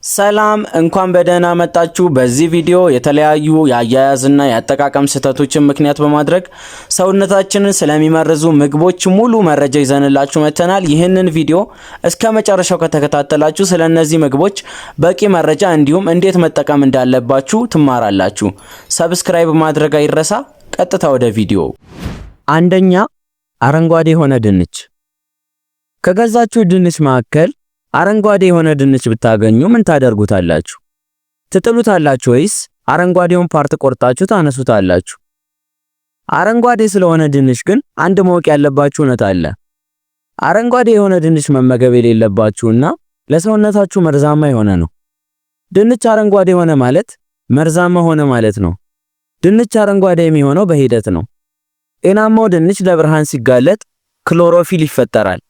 ሰላም እንኳን በደህና መጣችሁ። በዚህ ቪዲዮ የተለያዩ የአያያዝና የአጠቃቀም ስህተቶችን ምክንያት በማድረግ ሰውነታችንን ስለሚመርዙ ምግቦች ሙሉ መረጃ ይዘንላችሁ መተናል። ይህንን ቪዲዮ እስከ መጨረሻው ከተከታተላችሁ ስለነዚህ ምግቦች በቂ መረጃ እንዲሁም እንዴት መጠቀም እንዳለባችሁ ትማራላችሁ። ሰብስክራይብ ማድረግ አይረሳ። ቀጥታ ወደ ቪዲዮ። አንደኛ፣ አረንጓዴ የሆነ ድንች። ከገዛችሁ ድንች መካከል አረንጓዴ የሆነ ድንች ብታገኙ ምን ታደርጉታላችሁ? ትጥሉታላችሁ ወይስ አረንጓዴውን ፓርት ቆርጣችሁ ታነሱታላችሁ? አረንጓዴ ስለሆነ ድንች ግን አንድ ማወቅ ያለባችሁ እውነት አለ። አረንጓዴ የሆነ ድንች መመገብ የሌለባችሁና ለሰውነታችሁ መርዛማ የሆነ ነው። ድንች አረንጓዴ ሆነ ማለት መርዛማ ሆነ ማለት ነው። ድንች አረንጓዴ የሚሆነው በሂደት ነው። ጤናማው ድንች ለብርሃን ሲጋለጥ ክሎሮፊል ይፈጠራል።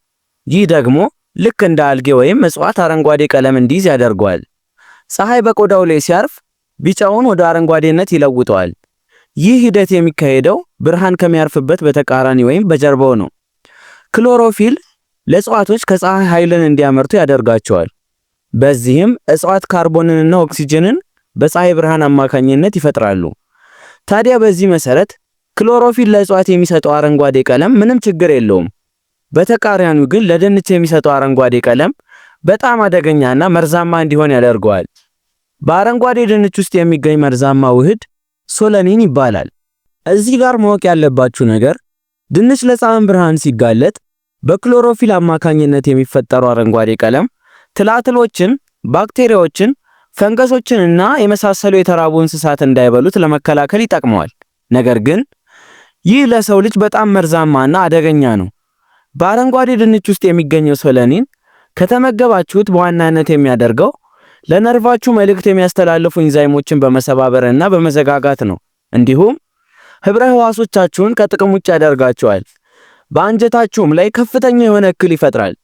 ይህ ደግሞ ልክ እንደ አልጌ ወይም እጽዋት አረንጓዴ ቀለም እንዲይዝ ያደርገዋል። ፀሐይ በቆዳው ላይ ሲያርፍ ቢጫውን ወደ አረንጓዴነት ይለውጠዋል። ይህ ሂደት የሚካሄደው ብርሃን ከሚያርፍበት በተቃራኒ ወይም በጀርባው ነው። ክሎሮፊል ለእጽዋቶች ከፀሐይ ኃይልን እንዲያመርቱ ያደርጋቸዋል። በዚህም እጽዋት ካርቦንንና ኦክሲጅንን በፀሐይ ብርሃን አማካኝነት ይፈጥራሉ። ታዲያ በዚህ መሰረት ክሎሮፊል ለእጽዋት የሚሰጠው አረንጓዴ ቀለም ምንም ችግር የለውም። በተቃራኒው ግን ለድንች የሚሰጠው አረንጓዴ ቀለም በጣም አደገኛና መርዛማ እንዲሆን ያደርገዋል። በአረንጓዴ ድንች ውስጥ የሚገኝ መርዛማ ውህድ ሶለኒን ይባላል። እዚህ ጋር ማወቅ ያለባችሁ ነገር ድንች ለፀሐይ ብርሃን ሲጋለጥ በክሎሮፊል አማካኝነት የሚፈጠረው አረንጓዴ ቀለም ትላትሎችን፣ ባክቴሪያዎችን፣ ፈንገሶችን እና የመሳሰሉ የተራቡ እንስሳት እንዳይበሉት ለመከላከል ይጠቅመዋል። ነገር ግን ይህ ለሰው ልጅ በጣም መርዛማና አደገኛ ነው። በአረንጓዴ ድንች ውስጥ የሚገኘው ሶለኒን ከተመገባችሁት በዋናነት የሚያደርገው ለነርቫችሁ መልእክት የሚያስተላልፉ ኢንዛይሞችን በመሰባበርና በመዘጋጋት ነው። እንዲሁም ህብረ ህዋሶቻችሁን ከጥቅም ውጭ ያደርጋቸዋል። በአንጀታችሁም ላይ ከፍተኛ የሆነ እክል ይፈጥራል።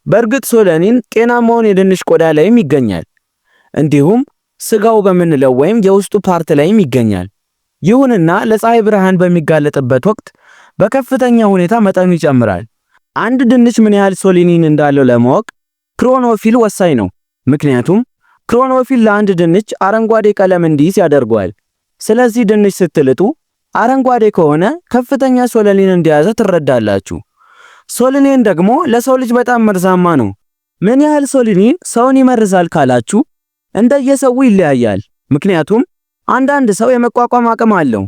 በእርግጥ ሶለኒን ጤናማውን የድንች ቆዳ ላይም ይገኛል። እንዲሁም ስጋው በምንለው ወይም የውስጡ ፓርት ላይም ይገኛል። ይሁንና ለፀሐይ ብርሃን በሚጋለጥበት ወቅት በከፍተኛ ሁኔታ መጠኑ ይጨምራል። አንድ ድንች ምን ያህል ሶለኒን እንዳለው ለማወቅ ክሮኖፊል ወሳኝ ነው። ምክንያቱም ክሮኖፊል ለአንድ ድንች አረንጓዴ ቀለም እንዲይዝ ያደርገዋል። ስለዚህ ድንች ስትልጡ አረንጓዴ ከሆነ ከፍተኛ ሶለኒን እንደያዘ ትረዳላችሁ። ሶለኒን ደግሞ ለሰው ልጅ በጣም መርዛማ ነው። ምን ያህል ሶለኒን ሰውን ይመርዛል ካላችሁ እንደየሰው ይለያያል። ምክንያቱም አንዳንድ ሰው የመቋቋም አቅም አለው፣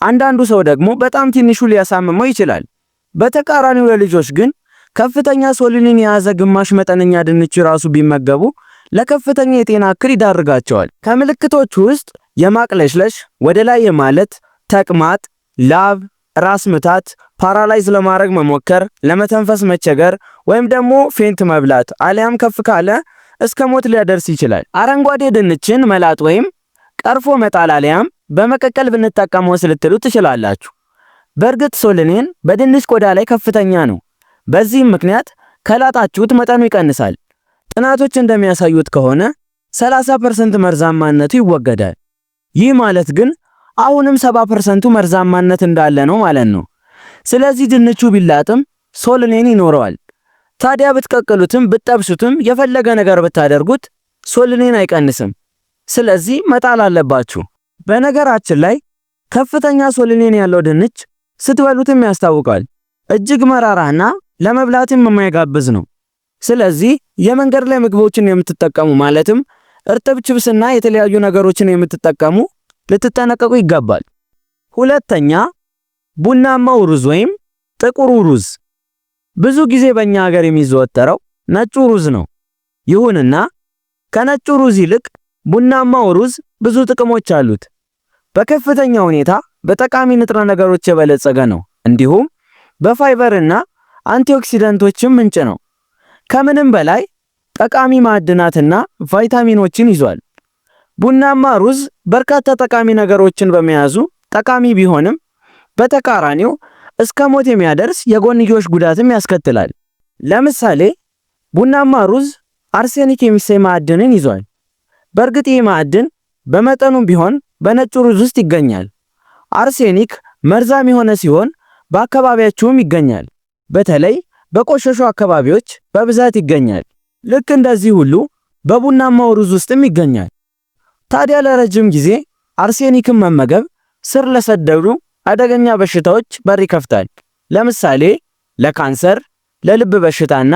አንዳንዱ ሰው ደግሞ በጣም ትንሹ ሊያሳምመው ይችላል። በተቃራኒው ለልጆች ግን ከፍተኛ ሶለኒን የያዘ ግማሽ መጠነኛ ድንች ራሱ ቢመገቡ ለከፍተኛ የጤና እክል ይዳርጋቸዋል። ከምልክቶቹ ውስጥ የማቅለሽለሽ፣ ወደ ላይ የማለት፣ ተቅማጥ፣ ላብ፣ ራስ ምታት፣ ፓራላይዝ ለማድረግ መሞከር፣ ለመተንፈስ መቸገር ወይም ደግሞ ፌንት መብላት አሊያም ከፍ ካለ እስከ ሞት ሊያደርስ ይችላል። አረንጓዴ ድንችን መላጥ ወይም ቀርፎ መጣል አሊያም በመቀቀል ብንጠቀመው ልትሉ ትችላላችሁ። በእርግጥ ሶለኒን በድንች ቆዳ ላይ ከፍተኛ ነው። በዚህም ምክንያት ከላጣችሁት መጠኑ ይቀንሳል። ጥናቶች እንደሚያሳዩት ከሆነ 30% መርዛማነቱ ይወገዳል። ይህ ማለት ግን አሁንም 70% መርዛማነት እንዳለ ነው ማለት ነው። ስለዚህ ድንቹ ቢላጥም ሶለኒን ይኖረዋል። ታዲያ ብትቀቅሉትም ብትጠብሱትም የፈለገ ነገር ብታደርጉት ሶለኒን አይቀንስም። ስለዚህ መጣል አለባችሁ። በነገራችን ላይ ከፍተኛ ሶለኒን ያለው ድንች ስትበሉትም ያስታውቃል። እጅግ መራራና ለመብላትም የማይጋብዝ ነው። ስለዚህ የመንገድ ላይ ምግቦችን የምትጠቀሙ ማለትም እርጥብ ችብስና የተለያዩ ነገሮችን የምትጠቀሙ ልትጠነቀቁ ይገባል። ሁለተኛ፣ ቡናማው ሩዝ ወይም ጥቁሩ ሩዝ። ብዙ ጊዜ በእኛ ሀገር የሚዘወተረው ነጩ ሩዝ ነው። ይሁንና ከነጩ ሩዝ ይልቅ ቡናማው ሩዝ ብዙ ጥቅሞች አሉት። በከፍተኛ ሁኔታ በጠቃሚ ንጥረ ነገሮች የበለጸገ ነው። እንዲሁም በፋይበርና አንቲኦክሲዳንቶችም ምንጭ ነው። ከምንም በላይ ጠቃሚ ማዕድናትና ቫይታሚኖችን ይዟል። ቡናማ ሩዝ በርካታ ጠቃሚ ነገሮችን በመያዙ ጠቃሚ ቢሆንም በተቃራኒው እስከ ሞት የሚያደርስ የጎንዮሽ ጉዳትም ያስከትላል። ለምሳሌ ቡናማ ሩዝ አርሴኒክ የሚሰኝ ማዕድንን ይዟል። በእርግጥ ይህ ማዕድን በመጠኑም ቢሆን በነጩ ሩዝ ውስጥ ይገኛል። አርሴኒክ መርዛም የሆነ ሲሆን በአካባቢያችሁም ይገኛል። በተለይ በቆሸሹ አካባቢዎች በብዛት ይገኛል። ልክ እንደዚህ ሁሉ በቡናማው ሩዝ ውስጥም ይገኛል። ታዲያ ለረጅም ጊዜ አርሴኒክን መመገብ ስር ለሰደዱ አደገኛ በሽታዎች በር ይከፍታል። ለምሳሌ ለካንሰር፣ ለልብ በሽታና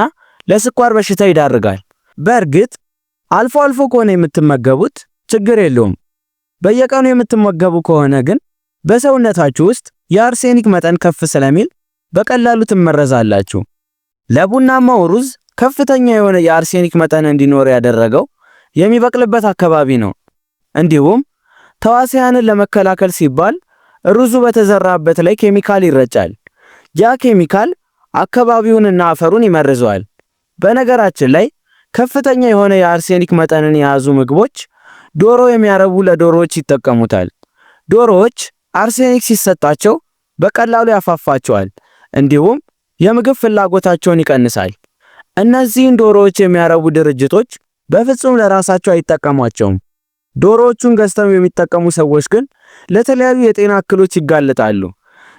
ለስኳር በሽታ ይዳርጋል። በእርግጥ አልፎ አልፎ ከሆነ የምትመገቡት ችግር የለውም። በየቀኑ የምትመገቡ ከሆነ ግን በሰውነታችሁ ውስጥ የአርሴኒክ መጠን ከፍ ስለሚል በቀላሉ ትመረዛላችሁ። ለቡናማው ሩዝ ከፍተኛ የሆነ የአርሴኒክ መጠን እንዲኖር ያደረገው የሚበቅልበት አካባቢ ነው። እንዲሁም ተዋሲያንን ለመከላከል ሲባል ሩዙ በተዘራበት ላይ ኬሚካል ይረጫል። ያ ኬሚካል አካባቢውንና አፈሩን ይመርዘዋል። በነገራችን ላይ ከፍተኛ የሆነ የአርሴኒክ መጠንን የያዙ ምግቦች ዶሮ የሚያረቡ ለዶሮዎች ይጠቀሙታል። ዶሮዎች አርሴኒክ ሲሰጣቸው በቀላሉ ያፋፋቸዋል፣ እንዲሁም የምግብ ፍላጎታቸውን ይቀንሳል። እነዚህን ዶሮዎች የሚያረቡ ድርጅቶች በፍጹም ለራሳቸው አይጠቀሟቸውም። ዶሮዎቹን ገዝተው የሚጠቀሙ ሰዎች ግን ለተለያዩ የጤና እክሎች ይጋለጣሉ።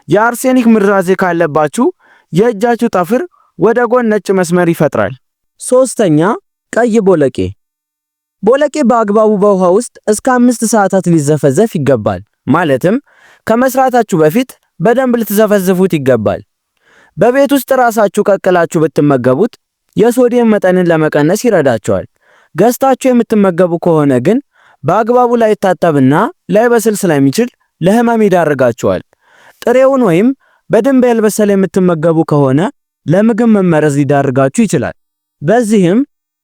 የአርሴኒክ ምራዜ ካለባችሁ የእጃችሁ ጠፍር ወደ ጎን ነጭ መስመር ይፈጥራል። ሶስተኛ ቀይ ቦለቄ። ቦለቄ በአግባቡ በውሃ ውስጥ እስከ 5 ሰዓታት ሊዘፈዘፍ ይገባል። ማለትም ከመስራታችሁ በፊት በደንብ ልትዘፈዝፉት ይገባል። በቤት ውስጥ ራሳችሁ ቀቅላችሁ ብትመገቡት የሶዲየም መጠንን ለመቀነስ ይረዳቸዋል። ገዝታችሁ የምትመገቡ ከሆነ ግን በአግባቡ ላይታጠብና ላይበስል ስለሚችል ለህመም ይዳርጋቸዋል። ጥሬውን ወይም በደንብ ያልበሰለ የምትመገቡ ከሆነ ለምግብ መመረዝ ሊዳርጋችሁ ይችላል። በዚህም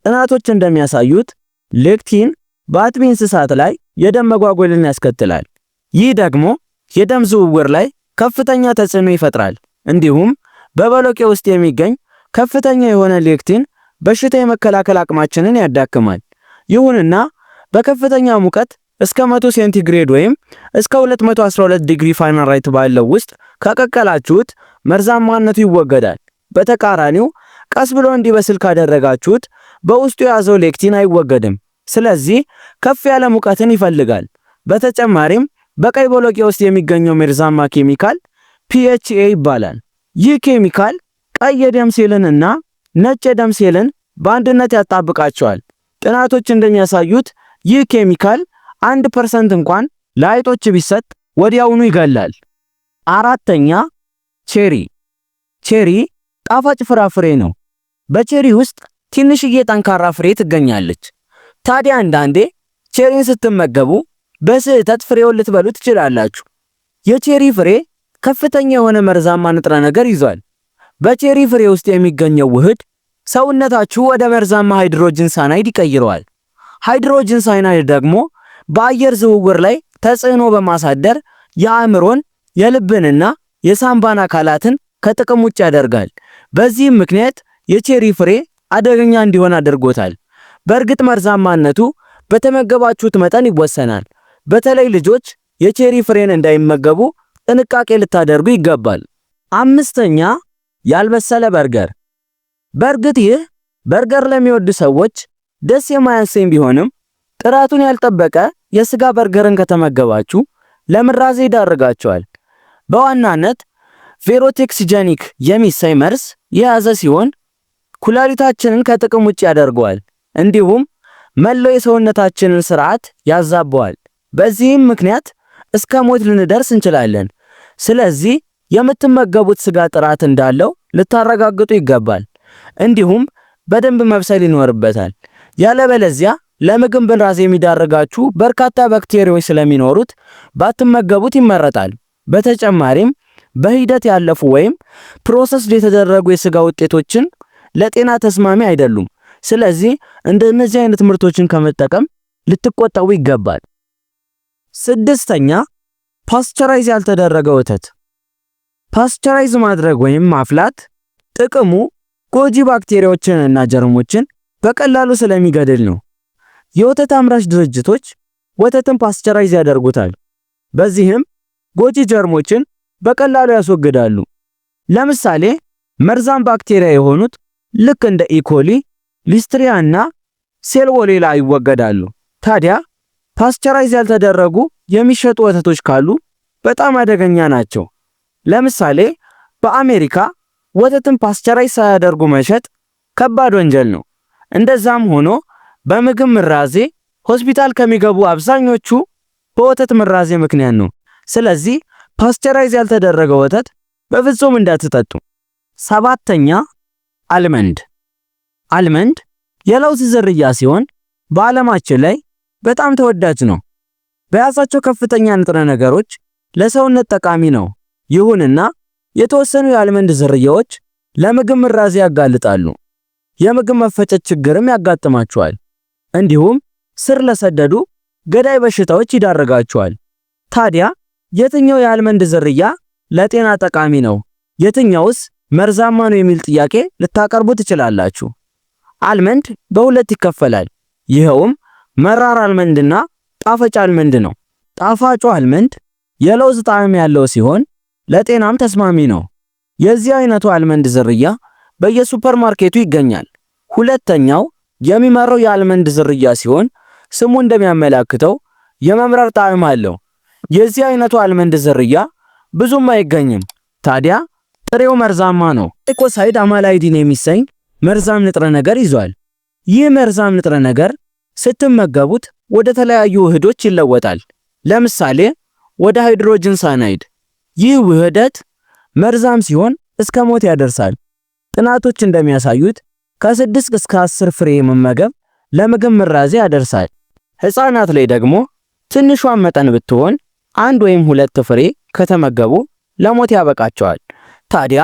ጥናቶች እንደሚያሳዩት ሌክቲን በአጥቢ እንስሳት ላይ የደም መጓጎልን ያስከትላል። ይህ ደግሞ የደም ዝውውር ላይ ከፍተኛ ተጽዕኖ ይፈጥራል። እንዲሁም በቦለቄ ውስጥ የሚገኝ ከፍተኛ የሆነ ሌክቲን በሽታ የመከላከል አቅማችንን ያዳክማል። ይሁንና በከፍተኛ ሙቀት እስከ 100 ሴንቲግሬድ ወይም እስከ 212 ዲግሪ ፋራናይት ባለው ውስጥ ከቀቀላችሁት መርዛማነቱ ይወገዳል። በተቃራኒው ቀስ ብሎ እንዲበስል ካደረጋችሁት በውስጡ የያዘው ሌክቲን አይወገድም። ስለዚህ ከፍ ያለ ሙቀትን ይፈልጋል። በተጨማሪም በቀይ ቦለቄ ውስጥ የሚገኘው መርዛማ ኬሚካል PHA ይባላል። ይህ ኬሚካል ቀይ የደም ሴልን እና ነጭ የደም ሴልን በአንድነት ያጣብቃቸዋል። ጥናቶች እንደሚያሳዩት ይህ ኬሚካል 1% እንኳን ለአይጦች ቢሰጥ ወዲያውኑ ይገላል። አራተኛ ቼሪ። ቼሪ ጣፋጭ ፍራፍሬ ነው። በቼሪ ውስጥ ትንሽዬ ጠንካራ ፍሬ ትገኛለች። ታዲያ አንዳንዴ ቼሪን ስትመገቡ በስህተት ፍሬውን ልትበሉ ትችላላችሁ። የቼሪ ፍሬ ከፍተኛ የሆነ መርዛማ ንጥረ ነገር ይዟል። በቼሪ ፍሬ ውስጥ የሚገኘው ውህድ ሰውነታችሁ ወደ መርዛማ ሃይድሮጅን ሳይናይድ ይቀይረዋል። ሃይድሮጅን ሳይናይድ ደግሞ በአየር ዝውውር ላይ ተጽዕኖ በማሳደር የአእምሮን፣ የልብንና የሳምባን አካላትን ከጥቅም ውጭ ያደርጋል። በዚህም ምክንያት የቼሪ ፍሬ አደገኛ እንዲሆን አድርጎታል። በእርግጥ መርዛማነቱ በተመገባችሁት መጠን ይወሰናል። በተለይ ልጆች የቼሪ ፍሬን እንዳይመገቡ ጥንቃቄ ልታደርጉ ይገባል። አምስተኛ ያልበሰለ በርገር። በእርግጥ ይህ በርገር ለሚወዱ ሰዎች ደስ የማያሰኝ ቢሆንም ጥራቱን ያልጠበቀ የስጋ በርገርን ከተመገባችሁ ለምራዜ ይዳርጋቸዋል። በዋናነት ቬሮቴክሲጀኒክ የሚሳይ መርዝ የያዘ ሲሆን ኩላሊታችንን ከጥቅም ውጭ ያደርገዋል። እንዲሁም መላው የሰውነታችንን ስርዓት ያዛባዋል። በዚህም ምክንያት እስከ ሞት ልንደርስ እንችላለን። ስለዚህ የምትመገቡት ስጋ ጥራት እንዳለው ልታረጋግጡ ይገባል። እንዲሁም በደንብ መብሰል ይኖርበታል። ያለበለዚያ ለምግብ ምራዜ የሚዳርጋችሁ በርካታ ባክቴሪያዎች ስለሚኖሩት ባትመገቡት ይመረጣል። በተጨማሪም በሂደት ያለፉ ወይም ፕሮሰስድ የተደረጉ የስጋ ውጤቶችን ለጤና ተስማሚ አይደሉም። ስለዚህ እንደነዚህ አይነት ምርቶችን ከመጠቀም ልትቆጠቡ ይገባል። ስድስተኛ ፓስቸራይዝ ያልተደረገ ወተት። ፓስቸራይዝ ማድረግ ወይም ማፍላት ጥቅሙ ጎጂ ባክቴሪያዎችንና ጀርሞችን በቀላሉ ስለሚገድል ነው። የወተት አምራች ድርጅቶች ወተትን ፓስቸራይዝ ያደርጉታል። በዚህም ጎጂ ጀርሞችን በቀላሉ ያስወግዳሉ። ለምሳሌ መርዛም ባክቴሪያ የሆኑት ልክ እንደ ኢኮሊ፣ ሊስትሪያ እና ሴልሞኔላ ይወገዳሉ። ታዲያ ፓስቸራይዝ ያልተደረጉ የሚሸጡ ወተቶች ካሉ በጣም አደገኛ ናቸው። ለምሳሌ በአሜሪካ ወተትን ፓስቸራይዝ ሳያደርጉ መሸጥ ከባድ ወንጀል ነው። እንደዛም ሆኖ በምግብ ምራዜ ሆስፒታል ከሚገቡ አብዛኞቹ በወተት ምራዜ ምክንያት ነው። ስለዚህ ፓስቸራይዝ ያልተደረገ ወተት በፍጹም እንዳትጠጡ። ሰባተኛ አልመንድ። አልመንድ የለውዝ ዝርያ ሲሆን በዓለማችን ላይ በጣም ተወዳጅ ነው። በያዛቸው ከፍተኛ ንጥረ ነገሮች ለሰውነት ጠቃሚ ነው። ይሁንና የተወሰኑ የአልመንድ ዝርያዎች ለምግብ ምራዜ ያጋልጣሉ። የምግብ መፈጨት ችግርም ያጋጥማቸዋል። እንዲሁም ስር ለሰደዱ ገዳይ በሽታዎች ይዳረጋቸዋል። ታዲያ የትኛው የአልመንድ ዝርያ ለጤና ጠቃሚ ነው? የትኛውስ መርዛማ ነው የሚል ጥያቄ ልታቀርቡ ትችላላችሁ። አልመንድ በሁለት ይከፈላል። ይኸውም መራር አልመንድና ጣፋጭ አልመንድ ነው። ጣፋጩ አልመንድ የለውዝ ጣዕም ያለው ሲሆን ለጤናም ተስማሚ ነው። የዚህ አይነቱ አልመንድ ዝርያ በየሱፐርማርኬቱ ይገኛል። ሁለተኛው የሚመረው የአልመንድ ዝርያ ሲሆን ስሙ እንደሚያመላክተው የመምረር ጣዕም አለው። የዚህ አይነቱ አልመንድ ዝርያ ብዙም አይገኝም። ታዲያ ጥሬው መርዛማ ነው። ኢኮሳይድ አማላይዲን የሚሰኝ መርዛም ንጥረ ነገር ይዟል። ይህ መርዛም ንጥረ ነገር ስትመገቡት ወደ ተለያዩ ውህዶች ይለወጣል። ለምሳሌ ወደ ሃይድሮጅን ሳይናይድ። ይህ ውህደት መርዛም ሲሆን እስከ ሞት ያደርሳል። ጥናቶች እንደሚያሳዩት ከ6 እስከ 10 ፍሬ መመገብ ለምግብ ምራዜ ያደርሳል። ሕፃናት ላይ ደግሞ ትንሿን መጠን ብትሆን 1 ወይም 2 ፍሬ ከተመገቡ ለሞት ያበቃቸዋል። ታዲያ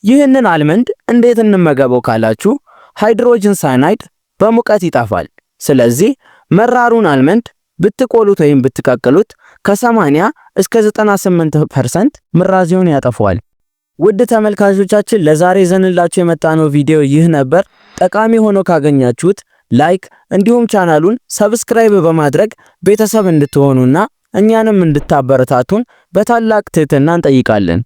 ይህንን አልመንድ እንዴት እንመገበው ካላችሁ ሃይድሮጅን ሳይናይድ በሙቀት ይጠፋል። ስለዚህ መራሩን አልመንድ ብትቆሉት ወይም ብትቀቅሉት ከ80 እስከ 98% ምራዜውን ያጠፋዋል። ውድ ተመልካቾቻችን ለዛሬ ዘንላችሁ የመጣነው ቪዲዮ ይህ ነበር። ጠቃሚ ሆኖ ካገኛችሁት ላይክ እንዲሁም ቻናሉን ሰብስክራይብ በማድረግ ቤተሰብ እንድትሆኑና እኛንም እንድታበረታቱን በታላቅ ትህትና እንጠይቃለን።